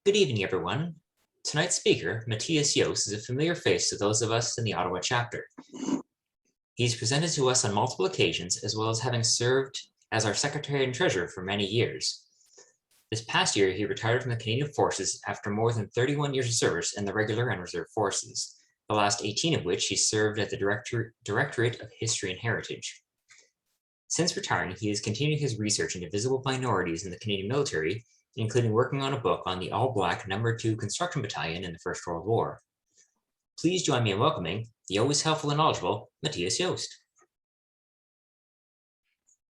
Good evening, everyone. Tonight's speaker, Mathias Joost, is a familiar face to those of us in the Ottawa chapter. He's presented to us on multiple occasions, as well as having served as our Secretary and Treasurer for many years. This past year, he retired from the Canadian Forces after more than 31 years of service in the regular and reserve forces, the last 18 of which he served at the Directorate of History and Heritage. Since retiring, he has continued his research into visible minorities in the Canadian military, including working on a book on the all-black No. 2 Construction Battalion in the First World War. Please join me in welcoming the always helpful and knowledgeable Mathias Joost.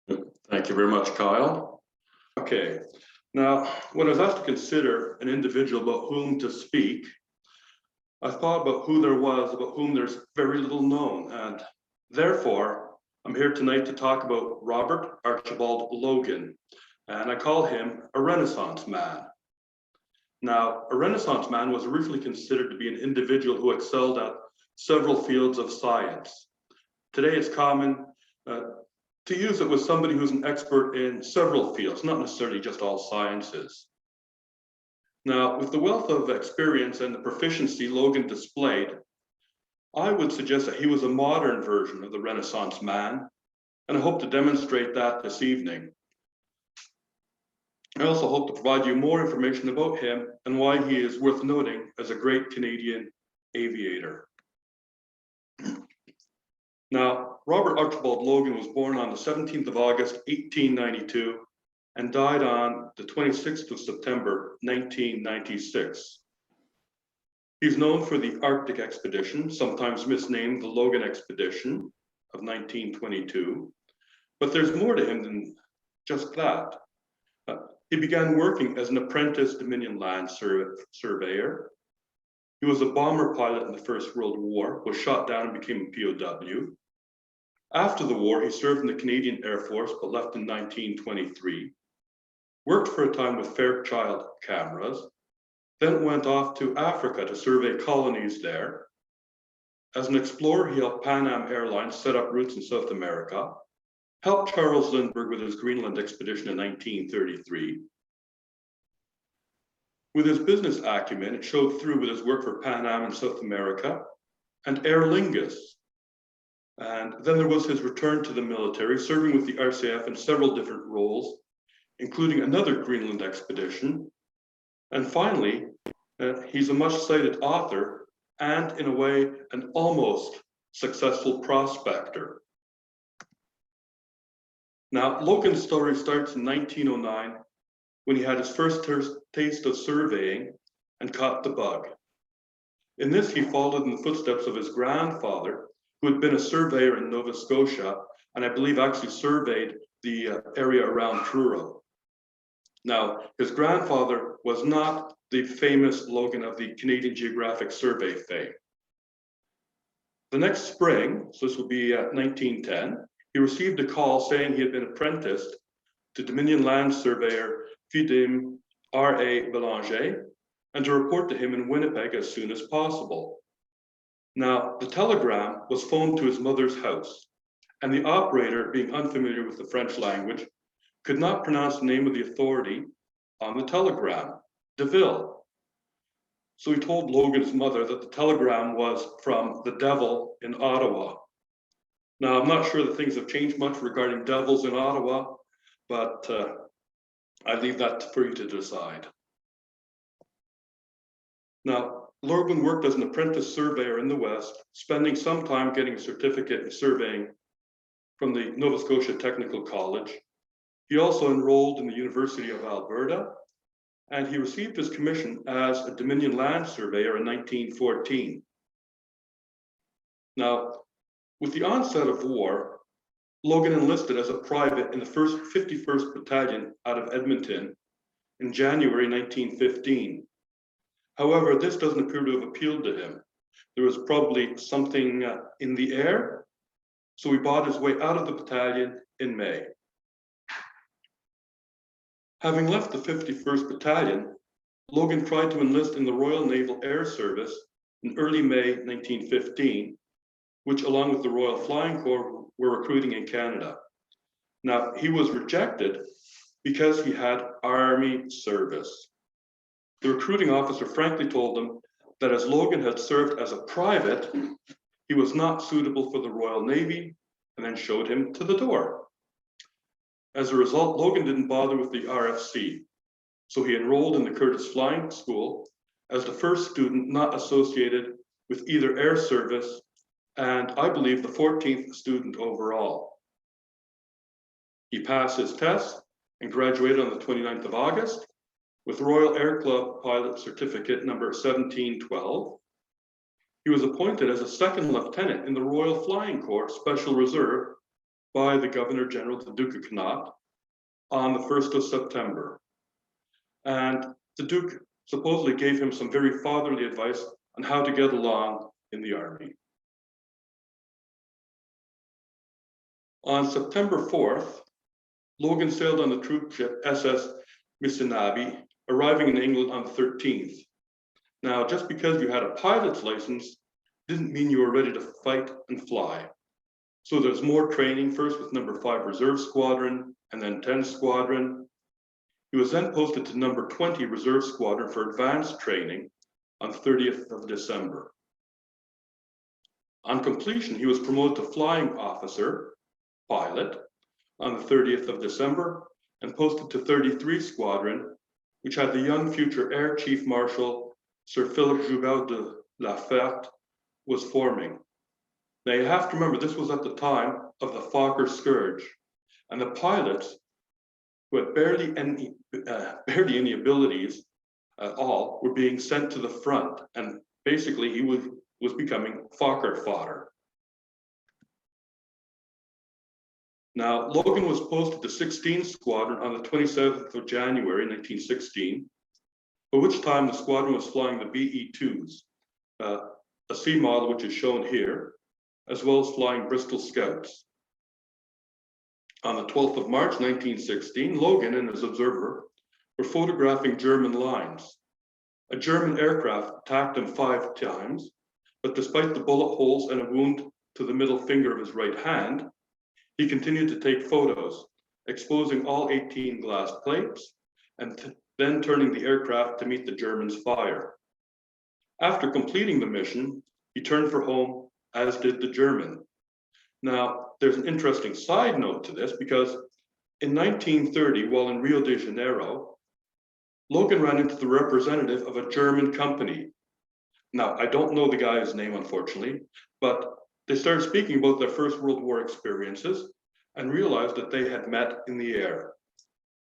Thank you very much, Kyle. Okay, now when I was asked to consider an individual about whom to speak, I thought about who there was about whom there's very little known, and therefore I'm here tonight to talk about Robert Archibald Logan, and I call him a Renaissance man. Now, a Renaissance man was originally considered to be an individual who excelled at several fields of science. Today, it's common to use it with somebody who's an expert in several fields, not necessarily just all sciences. Now, with the wealth of experience and the proficiency Logan displayed, I would suggest that he was a modern version of the Renaissance man, and I hope to demonstrate that this evening. I also hope to provide you more information about him and why he is worth noting as a great Canadian aviator. Now, Robert Archibald Logan was born on the 17th of August, 1892, and died on the 26th of September, 1996. He's known for the Arctic Expedition, sometimes misnamed the Logan Expedition of 1922, but there's more to him than just that. He began working as an apprentice Dominion land surveyor. He was a bomber pilot in the First World War, was shot down and became a POW. After the war, he served in the Canadian Air Force, but left in 1923. Worked for a time with Fairchild cameras, then went off to Africa to survey colonies there. As an explorer, he helped Pan Am Airlines set up routes in South America, helped Charles Lindbergh with his Greenland expedition in 1933. With his business acumen, it showed through with his work for Pan Am in South America and Aer Lingus. And then there was his return to the military, serving with the RCAF in several different roles, including another Greenland expedition. And finally, he's a much cited author and, in a way, an almost successful prospector. Now, Logan's story starts in 1909 when he had his first taste of surveying and caught the bug. In this, he followed in the footsteps of his grandfather, who had been a surveyor in Nova Scotia, and I believe actually surveyed the area around Truro. Now, his grandfather was not the famous Logan of the Canadian Geographic Survey fame. The next spring, so this would be 1910, he received a call saying he had been apprenticed to Dominion land surveyor Fidim R.A. Belanger, and to report to him in Winnipeg as soon as possible. Now, the telegram was phoned to his mother's house, and the operator, being unfamiliar with the French language, could not pronounce the name of the authority on the telegram, Deville. So he told Logan's mother that the telegram was from the devil in Ottawa. Now, I'm not sure that things have changed much regarding devils in Ottawa, but I leave that for you to decide. Now, Logan worked as an apprentice surveyor in the West, spending some time getting a certificate in surveying from the Nova Scotia Technical College. He also enrolled in the University of Alberta, and he received his commission as a Dominion land surveyor in 1914. Now, with the onset of war, Logan enlisted as a private in the 51st Battalion out of Edmonton in January 1915. However, this doesn't appear to have appealed to him. There was probably something in the air, so he bought his way out of the battalion in May. Having left the 51st Battalion, Logan tried to enlist in the Royal Naval Air Service in early May 1915, which, along with the Royal Flying Corps, were recruiting in Canada. Now, he was rejected because he had Army service. the recruiting officer frankly told him that as Logan had served as a private, he was not suitable for the Royal Navy, and then showed him to the door. As a result, Logan didn't bother with the RFC, so he enrolled in the Curtis Flying School as the first student not associated with either air service, and I believe the 14th student overall. He passed his test and graduated on the 29th of August with Royal Air Club Pilot Certificate number 1712. He was appointed as a second lieutenant in the Royal Flying Corps Special Reserve by the Governor General, the Duke of Connaught, on the 1st of September. And the Duke supposedly gave him some very fatherly advice on how to get along in the Army. On September 4th, Logan sailed on the troop ship SS Missinaba, arriving in England on the 13th. Now, just because you had a pilot's license didn't mean you were ready to fight and fly. So there's more training, first with number 5 Reserve Squadron and then 10 Squadron. He was then posted to number 20 Reserve Squadron for advanced training on 30th of December. On completion, he was promoted to flying officer, pilot, on the 30th of December and posted to 33 Squadron, which had the young future Air Chief Marshal Sir Philip Joubert de la Ferte was forming. Now you have to remember, this was at the time of the Fokker scourge, and the pilots who had barely any abilities at all were being sent to the front, and basically he was becoming Fokker fodder. Now, Logan was posted to 16 Squadron on the 27th of January 1916, by which time the squadron was flying the BE-2s, a C model which is shown here, as well as flying Bristol Scouts. On the 12th of March 1916, Logan and his observer were photographing German lines. A German aircraft attacked him 5 times, but despite the bullet holes and a wound to the middle finger of his right hand, he continued to take photos, exposing all 18 glass plates, and then turning the aircraft to meet the Germans' fire. After completing the mission, he turned for home, as did the German. Now, there's an interesting side note to this, because in 1930, while in Rio de Janeiro, Logan ran into the representative of a German company. Now, I don't know the guy's name, unfortunately, but they started speaking about their First World War experiences and realized that they had met in the air.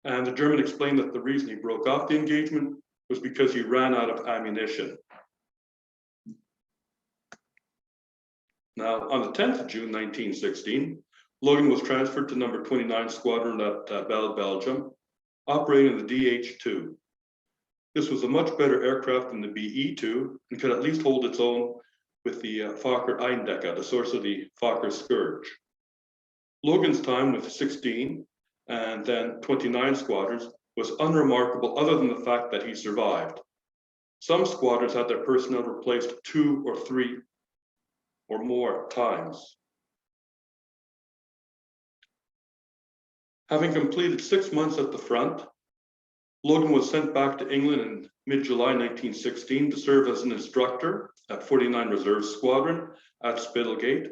And the German explained that the reason he broke off the engagement was because he ran out of ammunition. Now, on the 10th of June, 1916, Logan was transferred to number 29 Squadron at Belle, Belgium, operating the DH-2. This was a much better aircraft than the BE-2 and could at least hold its own with the Fokker Eindecke, the source of the Fokker scourge. Logan's time with 16 and then 29 squadrons was unremarkable, other than the fact that he survived. Some squadrons had their personnel replaced 2 or 3 or more times. Having completed 6 months at the front, Logan was sent back to England in mid-July 1916 to serve as an instructor at 49 Reserve Squadron at Spitalgate,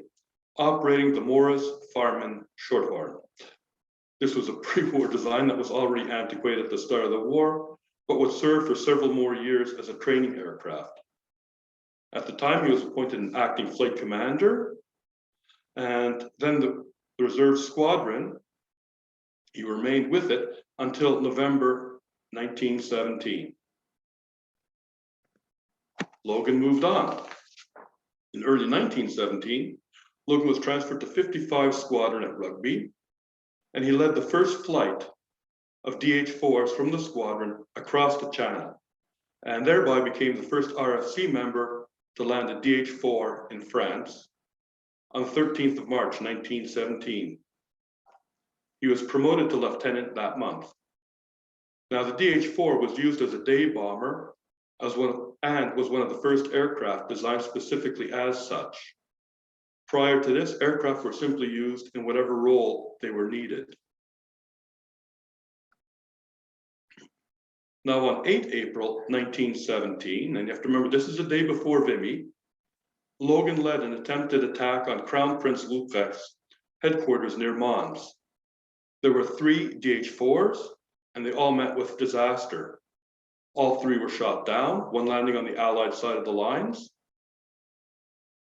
operating the Morris Farman Shorthorn. This was a pre-war design that was already antiquated at the start of the war, but would serve for several more years as a training aircraft. At the time, he was appointed an acting flight commander, and then the Reserve Squadron, he remained with it until November 1917. Logan moved on. In early 1917, Logan was transferred to 55 Squadron at Rugby, and he led the first flight of DH-4s from the squadron across the channel, and thereby became the first RFC member to land a DH-4 in France on the 13th of March, 1917. He was promoted to lieutenant that month. Now, the DH-4 was used as a day bomber and was one of the first aircraft designed specifically as such. Prior to this, aircraft were simply used in whatever role they were needed. Now on 8 April 1917, and you have to remember this is the day before Vimy, Logan led an attempted attack on Crown Prince Ruprecht's headquarters near Mons. There were 3 DH-4s, and they all met with disaster. All 3 were shot down, one landing on the Allied side of the lines.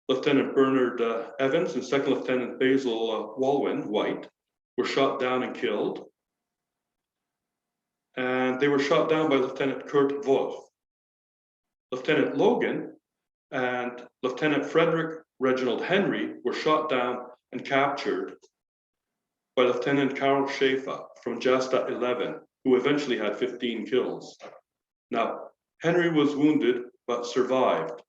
Lieutenant Bernard Evans and Second Lieutenant Basil Walwyn White were shot down and killed. And they were shot down by Lieutenant Kurt Wolf. Lieutenant Logan and Lieutenant Frederick Reginald Henry were shot down and captured by Lieutenant Karl Schaefer from Jasta 11, who eventually had 15 kills. Now, Henry was wounded but survived.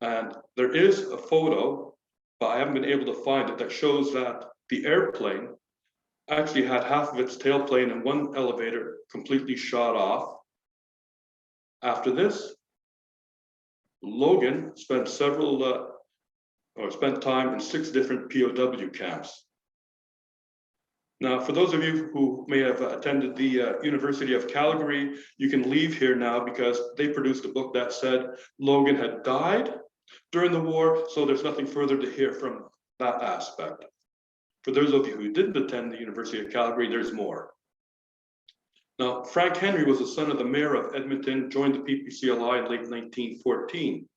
And there is a photo, but I haven't been able to find it, that shows that the airplane actually had half of its tailplane and one elevator completely shot off. After this, Logan spent spent time in 6 different POW camps. Now, for those of you who may have attended the University of Calgary, you can leave here now because they produced a book that said Logan had died during the war, so there's nothing further to hear from that aspect. For those of you who didn't attend the University of Calgary, there's more. Now, Frank Henry was the son of the mayor of Edmonton, joined the PPCLI in late 1914.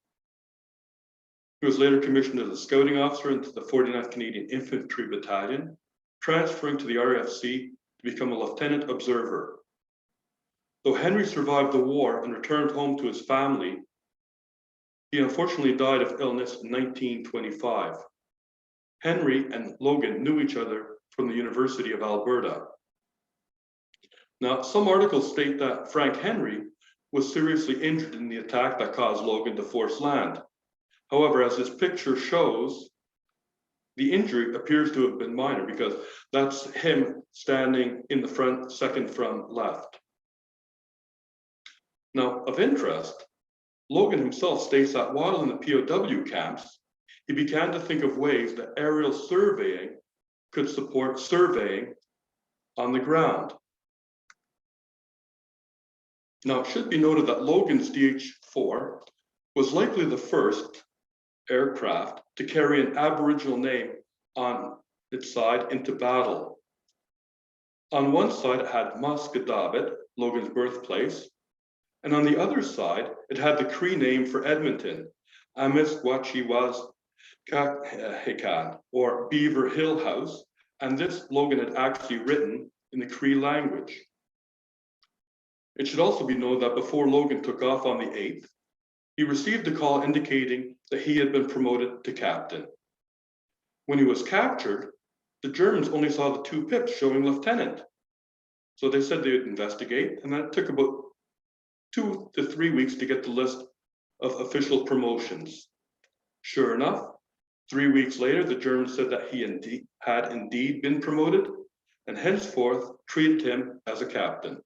He was later commissioned as a scouting officer into the 49th Canadian Infantry Battalion, transferring to the RFC to become a lieutenant observer. Though Henry survived the war and returned home to his family, he unfortunately died of illness in 1925. Henry and Logan knew each other from the University of Alberta. Now, some articles state that Frank Henry was seriously injured in the attack that caused Logan to force land. However, as this picture shows, the injury appears to have been minor because that's him standing in the front, second from left. Now, of interest, Logan himself states that while in the POW camps, he began to think of ways that aerial surveying could support surveying on the ground. Now, it should be noted that Logan's DH-4 was likely the first aircraft to carry an Aboriginal name on its side into battle. On one side, it had Musquodoboit, Logan's birthplace, and on the other side, it had the Cree name for Edmonton, Amisquachiwas Kakhekan, or Beaver Hill House, and this Logan had actually written in the Cree language. It should also be noted that before Logan took off on the 8th, he received a call indicating that he had been promoted to captain. When he was captured, the Germans only saw the 2 pips showing lieutenant. So they said they would investigate, and that took about 2 to 3 weeks to get the list of official promotions. Sure enough, 3 weeks later, the Germans said that he had indeed been promoted, and henceforth treated him as a captain.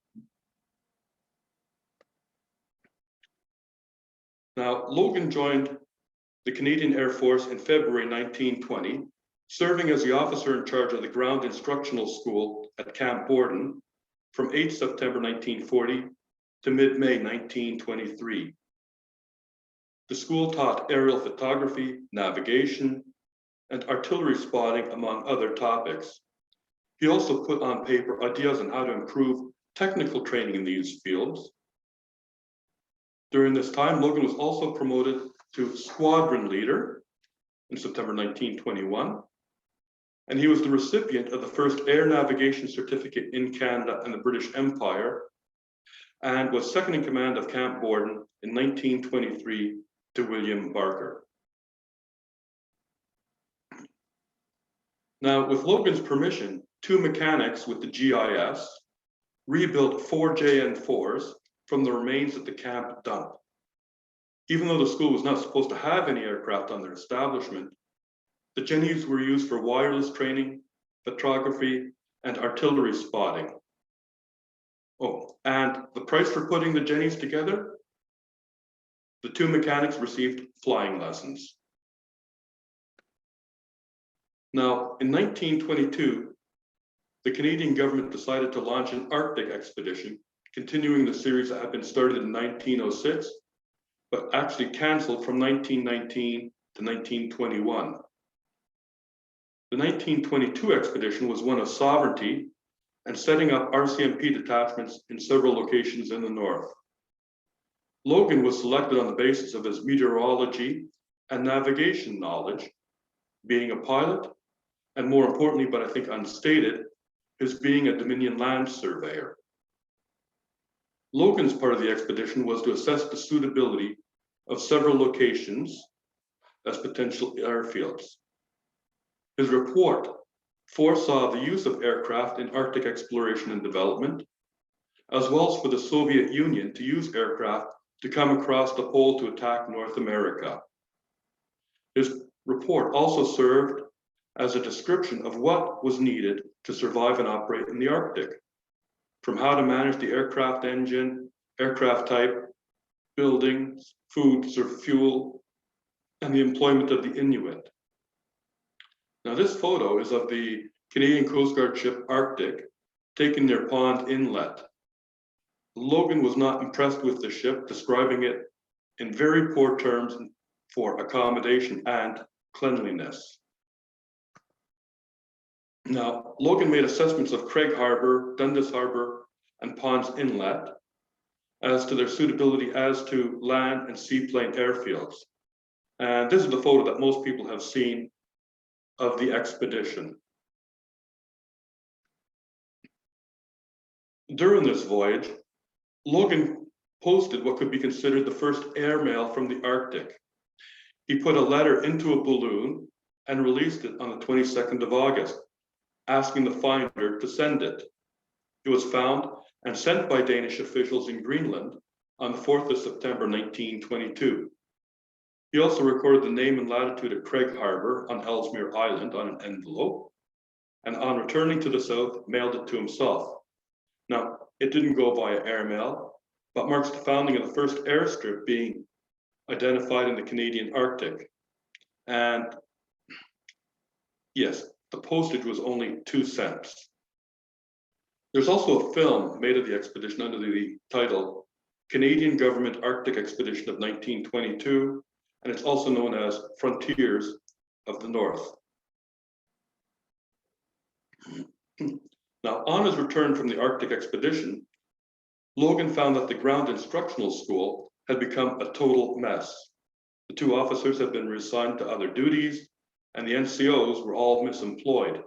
Now, Logan joined the Canadian Air Force in February 1920, serving as the officer in charge of the Ground Instructional School at Camp Borden from 8 September 1940 to mid-May 1923. The school taught aerial photography, navigation, and artillery spotting, among other topics. He also put on paper ideas on how to improve technical training in these fields. During this time, Logan was also promoted to squadron leader in September 1921, and he was the recipient of the first air navigation certificate in Canada and the British Empire, and was second in command of Camp Borden in 1923 to William Barker. Now, with Logan's permission, 2 mechanics with the GIS rebuilt 4 JN4s from the remains at the camp dump. Even though the school was not supposed to have any aircraft on their establishment, the Jennies were used for wireless training, photography, and artillery spotting. Oh, and the price for putting the Jennies together? The 2 mechanics received flying lessons. Now, in 1922, the Canadian government decided to launch an Arctic expedition continuing the series that had been started in 1906, but actually canceled from 1919 to 1921. The 1922 expedition was one of sovereignty and setting up RCMP detachments in several locations in the north. Logan was selected on the basis of his meteorology and navigation knowledge, being a pilot, and more importantly, but I think unstated, his being a Dominion land surveyor. Logan's part of the expedition was to assess the suitability of several locations as potential airfields. His report foresaw the use of aircraft in Arctic exploration and development, as well as for the Soviet Union to use aircraft to come across the pole to attack North America. His report also served as a description of what was needed to survive and operate in the Arctic, from how to manage the aircraft engine, aircraft type, buildings, food, fuel, and the employment of the Inuit. Now, this photo is of the Canadian Coast Guard ship Arctic taken near Pond Inlet. Logan was not impressed with the ship, describing it in very poor terms for accommodation and cleanliness. Now, Logan made assessments of Craig Harbour, Dundas Harbour, and Ponds Inlet as to their suitability as to land and seaplane airfields. And this is the photo that most people have seen of the expedition. During this voyage, Logan posted what could be considered the first airmail from the Arctic. He put a letter into a balloon and released it on the 22nd of August, asking the finder to send it. It was found and sent by Danish officials in Greenland on the 4th of September 1922. He also recorded the name and latitude at Craig Harbour on Ellesmere Island on an envelope, and on returning to the south, mailed it to himself. Now, it didn't go via airmail, but marks the founding of the first airstrip being identified in the Canadian Arctic. And yes, the postage was only 2 cents. There's also a film made of the expedition under the title Canadian Government Arctic Expedition of 1922, and it's also known as Frontiers of the North. Now, on his return from the Arctic expedition, Logan found that the ground instructional school had become a total mess. The 2 officers had been reassigned to other duties, and the NCOs were all misemployed.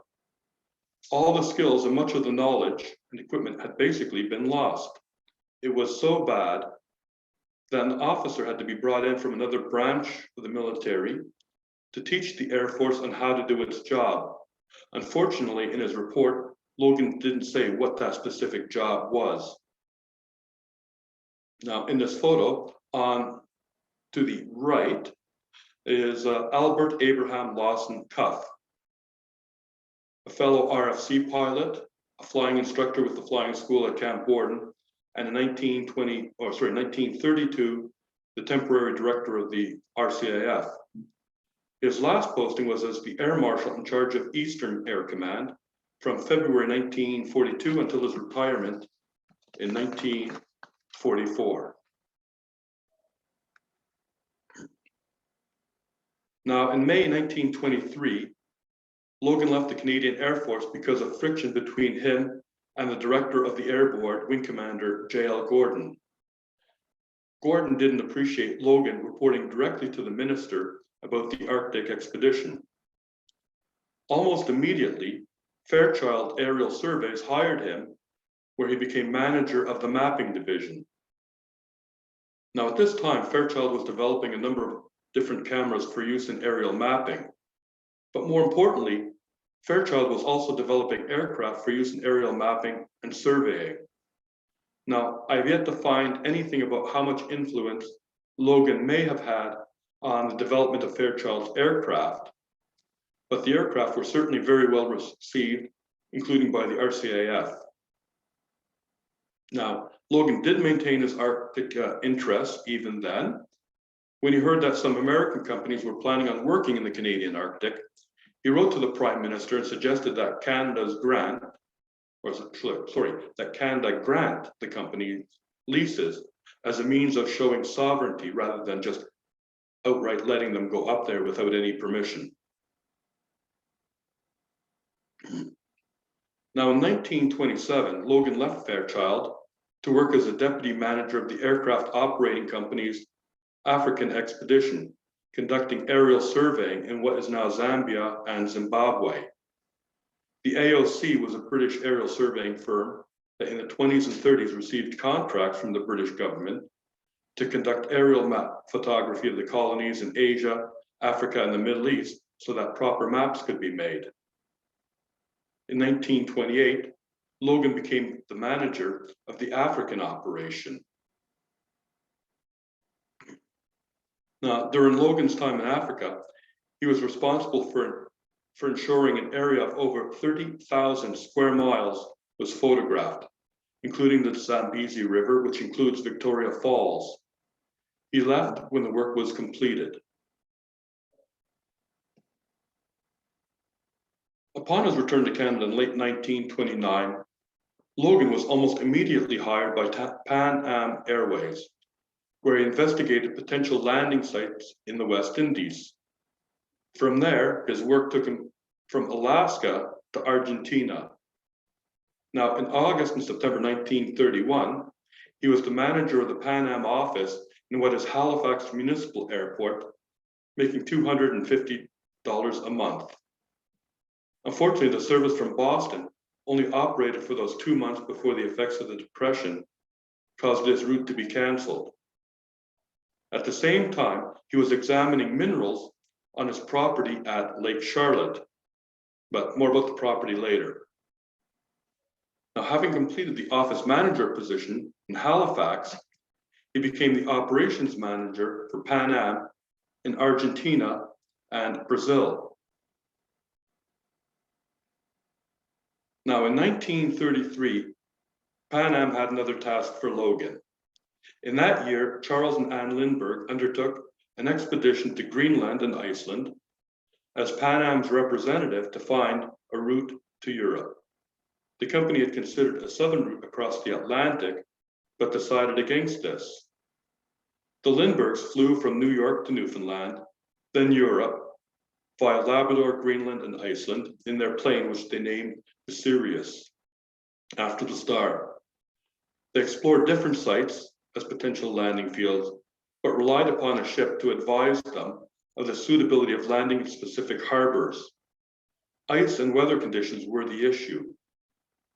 All the skills and much of the knowledge and equipment had basically been lost. It was so bad that an officer had to be brought in from another branch of the military to teach the Air Force on how to do its job. Unfortunately, in his report, Logan didn't say what that specific job was. Now, in this photo, on to the right is Albert Abraham Lawson Cuff, a fellow RFC pilot, a flying instructor with the flying school at Camp Borden, and in 1932, the temporary director of the RCAF. His last posting was as the Air Marshal in charge of Eastern Air Command from February 1942 until his retirement in 1944. Now, in May 1923, Logan left the Canadian Air Force because of friction between him and the director of the Air Board, Wing Commander J.L. Gordon. Gordon didn't appreciate Logan reporting directly to the minister about the Arctic expedition. Almost immediately, Fairchild Aerial Surveys hired him, where he became manager of the mapping division. Now, at this time, Fairchild was developing a number of different cameras for use in aerial mapping. But more importantly, Fairchild was also developing aircraft for use in aerial mapping and surveying. Now, I've yet to find anything about how much influence Logan may have had on the development of Fairchild's aircraft, but the aircraft were certainly very well received, including by the RCAF. Now, Logan did maintain his Arctic interests even then. When he heard that some American companies were planning on working in the Canadian Arctic, he wrote to the Prime Minister and suggested that Canada's grant, that Canada grant the company leases as a means of showing sovereignty rather than just outright letting them go up there without any permission. Now in 1927, Logan left Fairchild to work as a deputy manager of the aircraft operating company's African expedition, conducting aerial surveying in what is now Zambia and Zimbabwe. The AOC was a British aerial surveying firm that in the 20s and 30s received contracts from the British government to conduct aerial map photography of the colonies in Asia, Africa, and the Middle East so that proper maps could be made. In 1928, Logan became the manager of the African operation. Now, during Logan's time in Africa, he was responsible for ensuring an area of over 30,000 square miles was photographed, including the Zambezi River, which includes Victoria Falls. He left when the work was completed. Upon his return to Canada in late 1929, Logan was almost immediately hired by Pan Am Airways, where he investigated potential landing sites in the West Indies. From there, his work took him from Alaska to Argentina. Now, in August and September 1931, he was the manager of the Pan Am office in what is Halifax Municipal Airport, making $250 a month. Unfortunately, the service from Boston only operated for those 2 months before the effects of the Depression caused this route to be canceled. At the same time, he was examining minerals on his property at Lake Charlotte, but more about the property later. Now, having completed the office manager position in Halifax, he became the operations manager for Pan Am in Argentina and Brazil. Now, in 1933, Pan Am had another task for Logan. In that year, Charles and Anne Lindbergh undertook an expedition to Greenland and Iceland as Pan Am's representative to find a route to Europe. The company had considered a southern route across the Atlantic, but decided against this. The Lindberghs flew from New York to Newfoundland, then Europe, via Labrador, Greenland, and Iceland in their plane, which they named the Sirius, after the star. They explored different sites as potential landing fields, but relied upon a ship to advise them of the suitability of landing in specific harbors. Ice and weather conditions were the issue.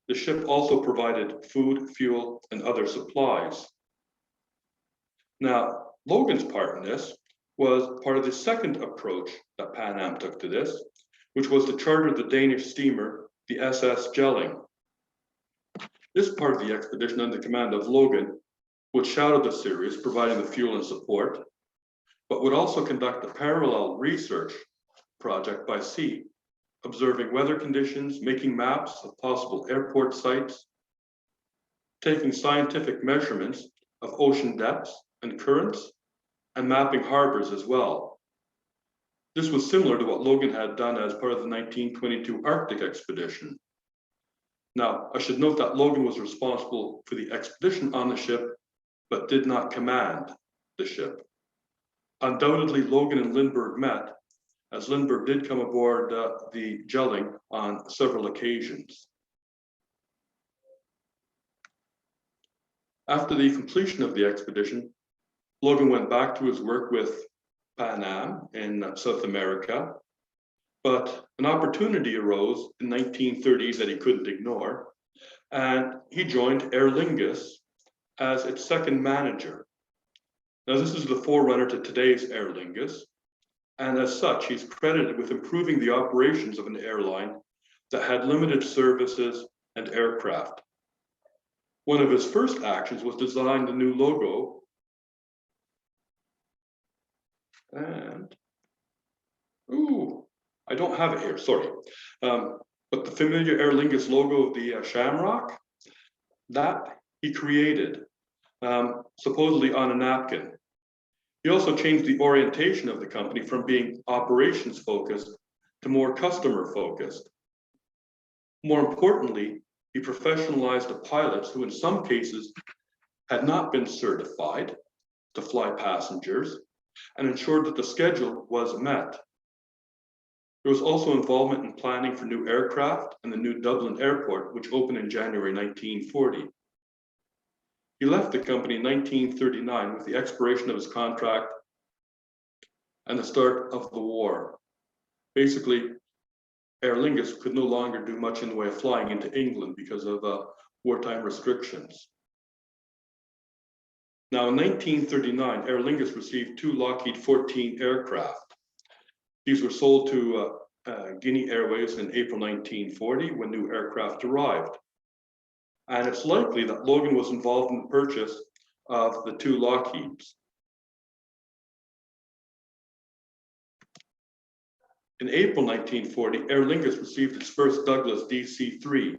The ship also provided food, fuel, and other supplies. Now, Logan's part in this was part of the second approach that Pan Am took to this, which was to charter the Danish steamer, the SS Jelling. This part of the expedition under the command of Logan would shadow the series, providing the fuel and support, but would also conduct a parallel research project by sea, observing weather conditions, making maps of possible airport sites, taking scientific measurements of ocean depths and currents, and mapping harbors as well. This was similar to what Logan had done as part of the 1922 Arctic expedition. Now, I should note that Logan was responsible for the expedition on the ship, but did not command the ship. Undoubtedly, Logan and Lindbergh met, as Lindbergh did come aboard the Jelling on several occasions. After the completion of the expedition, Logan went back to his work with Pan Am in South America, but an opportunity arose in 1930 that he couldn't ignore, and he joined Aer Lingus as its second manager. Now, this is the forerunner to today's Aer Lingus, and as such, he's credited with improving the operations of an airline that had limited services and aircraft. One of his first actions was to design the new logo, and I don't have it here, sorry. But the familiar Aer Lingus logo of the shamrock, that he created, supposedly on a napkin. He also changed the orientation of the company from being operations focused to more customer focused. More importantly, he professionalized the pilots who in some cases had not been certified to fly passengers and ensured that the schedule was met. There was also involvement in planning for new aircraft and the new Dublin airport, which opened in January 1940. He left the company in 1939 with the expiration of his contract and the start of the war. Basically, Aer Lingus could no longer do much in the way of flying into England because of wartime restrictions. Now, in 1939, Aer Lingus received 2 Lockheed 14 aircraft. These were sold to Guinea Airways in April 1940 when new aircraft arrived. And it's likely that Logan was involved in the purchase of the 2 Lockheeds. In April 1940, Aer Lingus received its first Douglas DC-3.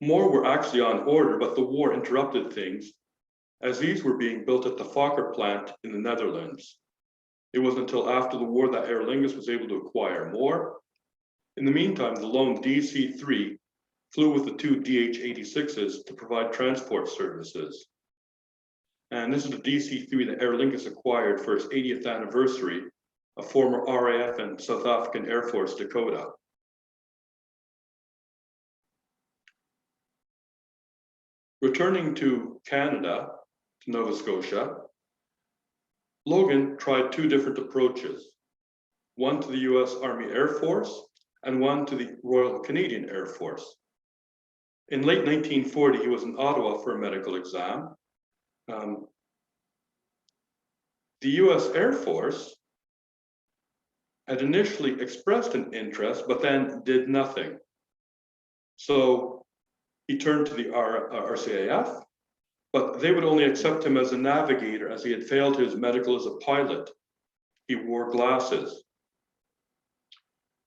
More were actually on order, but the war interrupted things as these were being built at the Fokker plant in the Netherlands. It wasn't until after the war that Aer Lingus was able to acquire more. In the meantime, the lone DC-3 flew with the 2 DH-86s to provide transport services. And this is the DC-3 that Aer Lingus acquired for its 80th anniversary of former RAF and South African Air Force Dakota. Returning to Canada, to Nova Scotia, Logan tried 2 different approaches, one to the US Army Air Force and one to the Royal Canadian Air Force. In late 1940, he was in Ottawa for a medical exam. The US Air Force had initially expressed an interest, but then did nothing. So he turned to the RCAF, but they would only accept him as a navigator as he had failed his medical as a pilot. He wore glasses.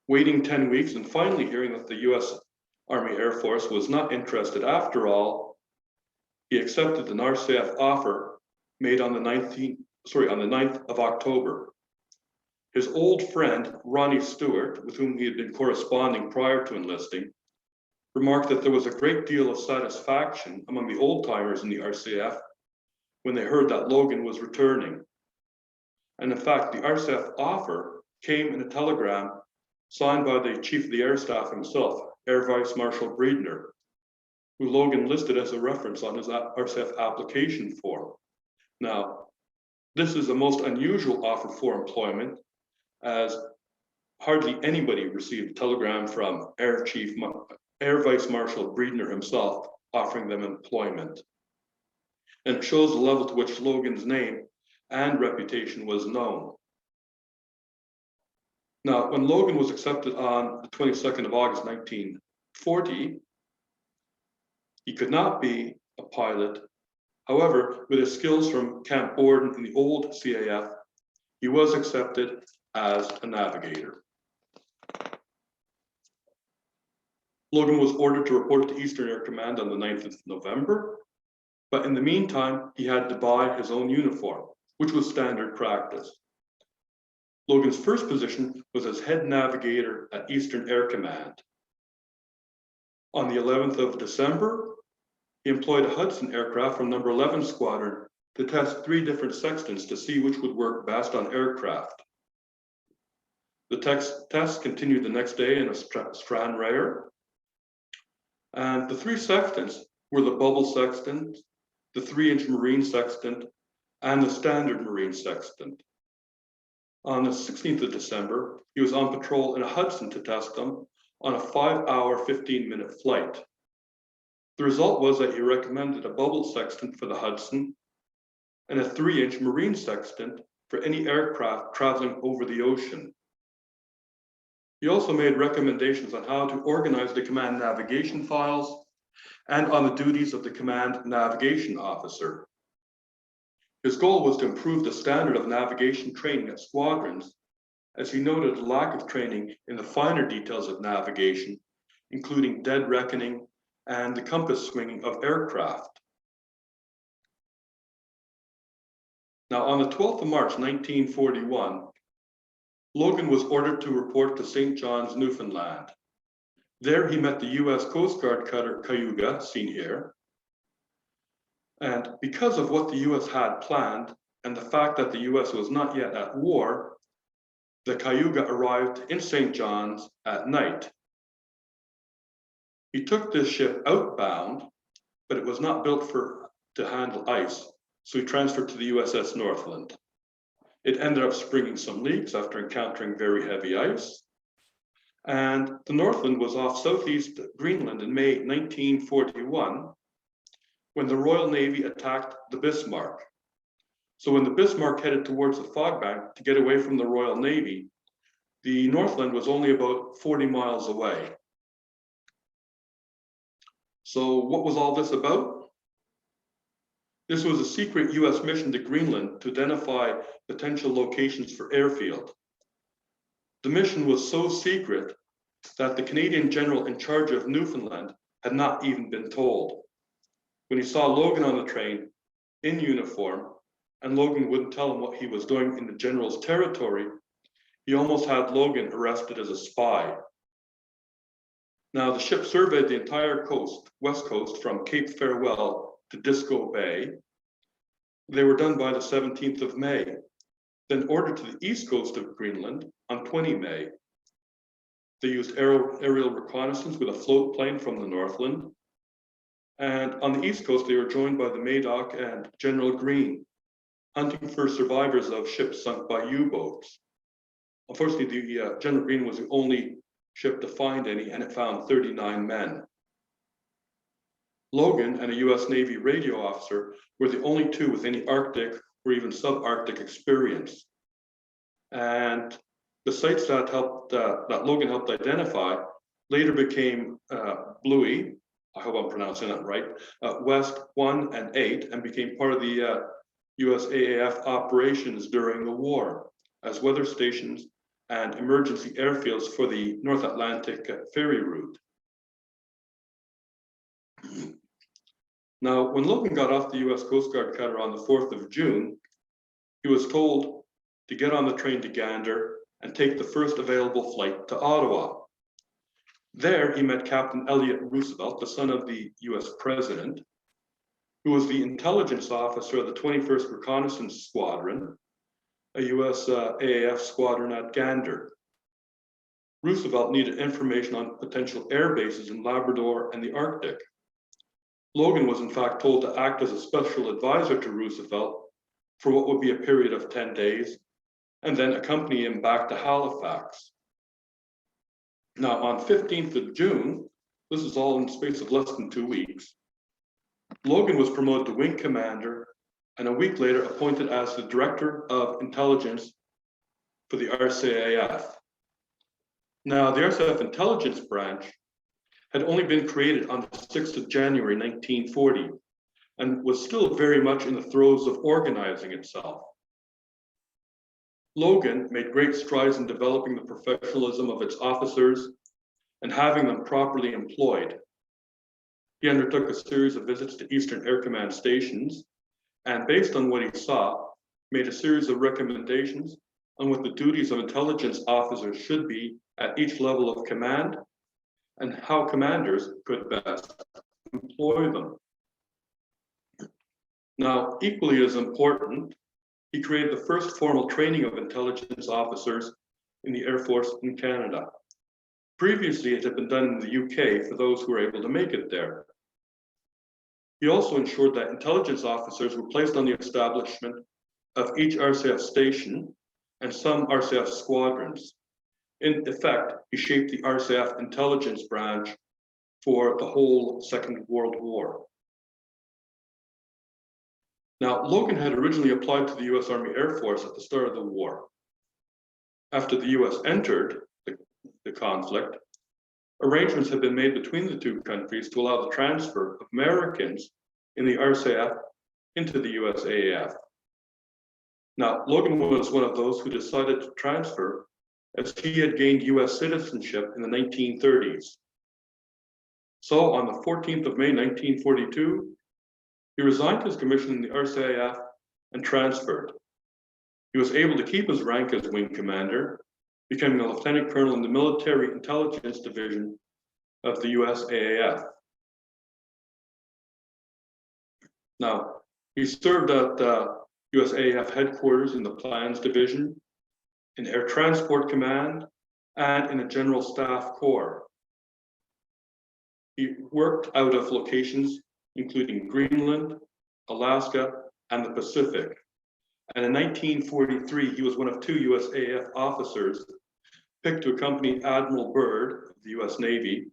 Waiting 10 weeks and finally hearing that the US Army Air Force was not interested after all, he accepted an RCAF offer made on the 9th of October. His old friend, Ronnie Stewart, with whom he had been corresponding prior to enlisting, remarked that there was a great deal of satisfaction among the old-timers in the RCAF when they heard that Logan was returning. And in fact, the RCAF offer came in a telegram signed by the Chief of the Air Staff himself, Air Vice Marshal Breedner, who Logan listed as a reference on his RCAF application form. Now, this is a most unusual offer for employment, as hardly anybody received a telegram from Air Vice Marshal Breedner himself offering them employment. And it shows the level to which Logan's name and reputation was known. Now, when Logan was accepted on the 22nd of August, 1940, he could not be a pilot. However, with his skills from Camp Borden in the old CAF, he was accepted as a navigator. Logan was ordered to report to Eastern Air Command on the 9th of November, but in the meantime, he had to buy his own uniform, which was standard practice. Logan's first position was as head navigator at Eastern Air Command. On the 11th of December, he employed a Hudson aircraft from number 11 Squadron to test 3 different sextants to see which would work best on aircraft. The test continued the next day in a Stranraer. And the 3 sextants were the bubble sextant, the 3-inch marine sextant, and the standard marine sextant. On the 16th of December, he was on patrol in a Hudson to test them on a 5-hour, 15-minute flight. The result was that he recommended a bubble sextant for the Hudson and a 3-inch marine sextant for any aircraft traveling over the ocean. He also made recommendations on how to organize the command navigation files and on the duties of the command navigation officer. His goal was to improve the standard of navigation training at squadrons, as he noted a lack of training in the finer details of navigation, including dead reckoning and the compass swinging of aircraft. Now, on the 12th of March, 1941, Logan was ordered to report to St. John's, Newfoundland. There he met the US Coast Guard cutter Cayuga, seen here. And because of what the US had planned and the fact that the US was not yet at war, the Cayuga arrived in St. John's at night. He took this ship outbound, but it was not built to handle ice, so he transferred to the USS Northland. It ended up springing some leaks after encountering very heavy ice. And the Northland was off southeast Greenland in May 1941 when the Royal Navy attacked the Bismarck. So when the Bismarck headed towards the fog bank to get away from the Royal Navy, the Northland was only about 40 miles away. So what was all this about? This was a secret US mission to Greenland to identify potential locations for airfield. The mission was so secret that the Canadian general in charge of Newfoundland had not even been told. When he saw Logan on the train in uniform, and Logan wouldn't tell him what he was doing in the general's territory, he almost had Logan arrested as a spy. Now, the ship surveyed the entire coast, west coast, from Cape Farewell to Disco Bay. They were done by the 17th of May, then ordered to the east coast of Greenland on 20 May. They used aerial reconnaissance with a float plane from the Northland. And on the east coast, they were joined by the Madoc and General Green, hunting for survivors of ships sunk by U-boats. Unfortunately, the General Green was the only ship to find any, and it found 39 men. Logan and a US Navy radio officer were the only two with any Arctic or even subarctic experience. And the sites that Logan helped identify later became Bluey, I hope I'm pronouncing that right, West 1 and 8, and became part of the USAAF operations during the war as weather stations and emergency airfields for the North Atlantic ferry route. Now, when Logan got off the US Coast Guard cutter on the 4th of June, he was told to get on the train to Gander and take the first available flight to Ottawa. There, he met Captain Elliott Roosevelt, the son of the US president, who was the intelligence officer of the 21st Reconnaissance Squadron, a USAAF squadron at Gander. Roosevelt needed information on potential air bases in Labrador and the Arctic. Logan was in fact told to act as a special advisor to Roosevelt for what would be a period of 10 days, and then accompany him back to Halifax. Now, on 15th of June, this is all in the space of less than 2 weeks, Logan was promoted to wing commander and a week later appointed as the director of intelligence for the RCAF. Now, the RCAF intelligence branch had only been created on the 6th of January, 1940, and was still very much in the throes of organizing itself. Logan made great strides in developing the professionalism of its officers and having them properly employed. He undertook a series of visits to Eastern Air Command stations, and based on what he saw, made a series of recommendations on what the duties of intelligence officers should be at each level of command and how commanders could best employ them. Now, equally as important, he created the first formal training of intelligence officers in the Air Force in Canada. Previously, it had been done in the UK for those who were able to make it there. He also ensured that intelligence officers were placed on the establishment of each RCAF station and some RCAF squadrons. In effect, he shaped the RCAF intelligence branch for the whole Second World War. Now, Logan had originally applied to the US Army Air Force at the start of the war. After the US entered the conflict, arrangements had been made between the two countries to allow the transfer of Americans in the RCAF into the USAAF. Now, Logan was one of those who decided to transfer as he had gained US citizenship in the 1930s. So on the 14th of May, 1942, he resigned his commission in the RCAF and transferred. He was able to keep his rank as wing commander, becoming a lieutenant colonel in the Military Intelligence Division of the USAAF. Now, he served at USAAF headquarters in the Plans Division, in Air Transport Command, and in a General Staff Corps. He worked out of locations including Greenland, Alaska, and the Pacific. And in 1943, he was one of 2 USAAF officers picked to accompany Admiral Byrd of the US Navy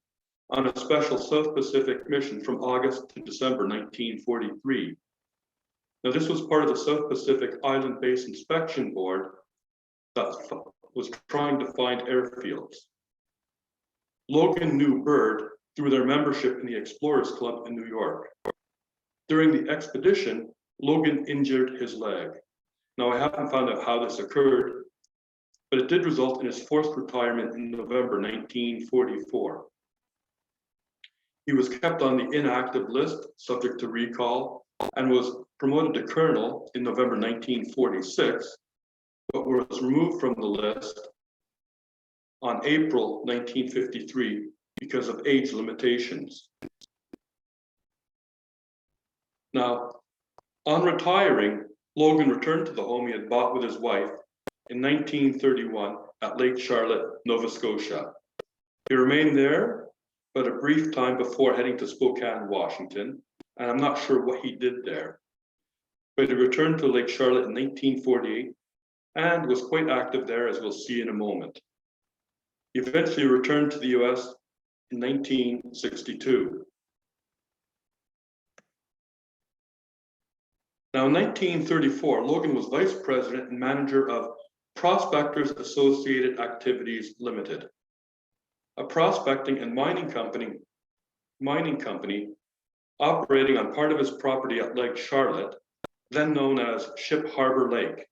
on a special South Pacific mission from August to December 1943. Now, this was part of the South Pacific Island Base Inspection Board that was trying to find airfields. Logan knew Byrd through their membership in the Explorers Club in New York. During the expedition, Logan injured his leg. Now, I haven't found out how this occurred, but it did result in his forced retirement in November 1944. He was kept on the inactive list, subject to recall, and was promoted to colonel in November 1946, but was removed from the list on April 1953 because of age limitations. Now, on retiring, Logan returned to the home he had bought with his wife in 1931 at Lake Charlotte, Nova Scotia. He remained there but a brief time before heading to Spokane, Washington, and I'm not sure what he did there. But he returned to Lake Charlotte in 1948 and was quite active there, as we'll see in a moment. He eventually returned to the US in 1962. Now, in 1934, Logan was vice president and manager of Prospectors Associated Activities Limited, a prospecting and mining company operating on part of his property at Lake Charlotte, then known as Ship Harbor Lake.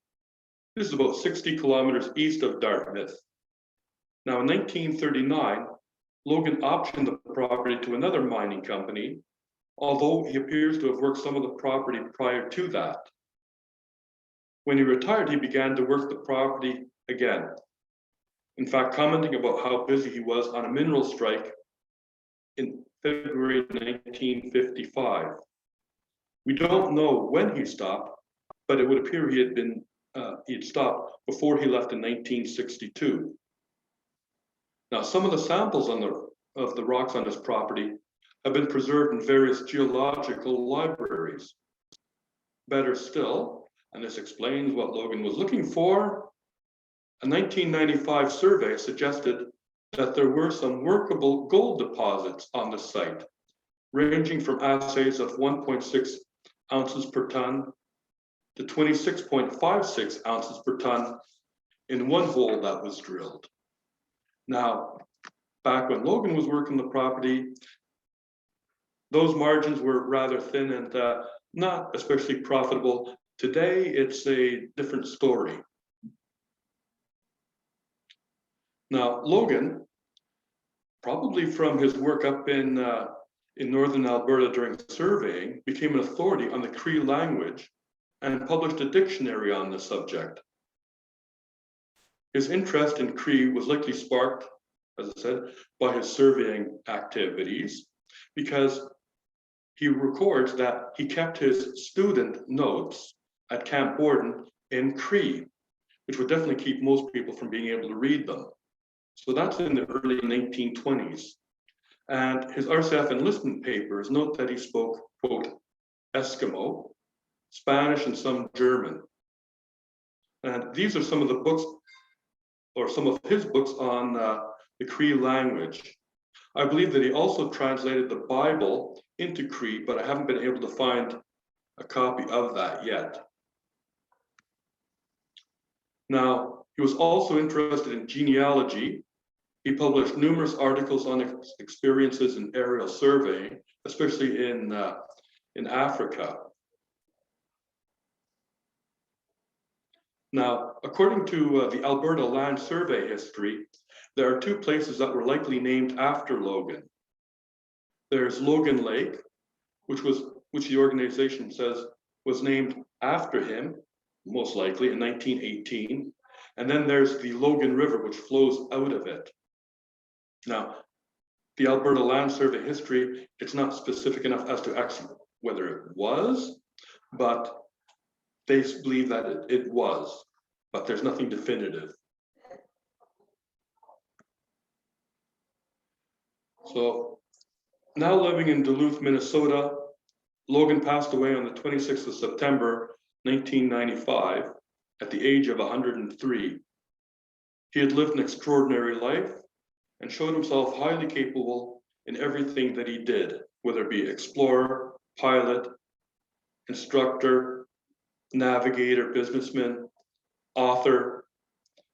This is about 60 kilometers east of Dartmouth. Now, in 1939, Logan optioned the property to another mining company, although he appears to have worked some of the property prior to that. When he retired, he began to work the property again. In fact, commenting about how busy he was on a mineral strike in February 1955. We don't know when he stopped, but it would appear he'd stopped before he left in 1962. Now, some of the samples of the rocks on his property have been preserved in various geological libraries. Better still, and this explains what Logan was looking for, a 1995 survey suggested that there were some workable gold deposits on the site, ranging from assays of 1.6 ounces per ton to 26.56 ounces per ton in one hole that was drilled. Now, back when Logan was working the property, those margins were rather thin and not especially profitable. Today, it's a different story. Now, Logan, probably from his work up in northern Alberta during surveying, became an authority on the Cree language and published a dictionary on the subject. His interest in Cree was likely sparked, as I said, by his surveying activities, because he records that he kept his student notes at Camp Borden in Cree, which would definitely keep most people from being able to read them. So that's in the early 1920s. And his RCAF enlistment papers note that he spoke, quote, Eskimo, Spanish, and some German. And these are some of the books, or some of his books on the Cree language. I believe that he also translated the Bible into Cree, but I haven't been able to find a copy of that yet. Now, he was also interested in genealogy. He published numerous articles on his experiences in aerial surveying, especially in Africa. Now, according to the Alberta Land Survey history, there are 2 places that were likely named after Logan. There's Logan Lake, which the organization says was named after him, most likely in 1918. And then there's the Logan River, which flows out of it. Now, the Alberta Land Survey history, it's not specific enough as to actually whether it was, but they believe that it was, but there's nothing definitive. So now living in Duluth, Minnesota, Logan passed away on the 26th of September, 1995, at the age of 103. He had lived an extraordinary life and showed himself highly capable in everything that he did, whether it be explorer, pilot, instructor, navigator, businessman, author,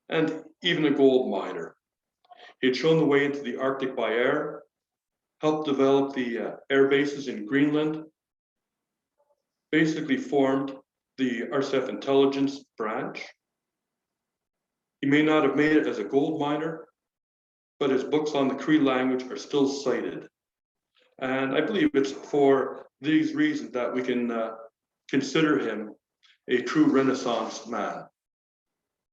and even a gold miner. He had shown the way into the Arctic by air, helped develop the air bases in Greenland, basically formed the RCAF intelligence branch. He may not have made it as a gold miner, but his books on the Cree language are still cited. And I believe it's for these reasons that we can consider him a true Renaissance man.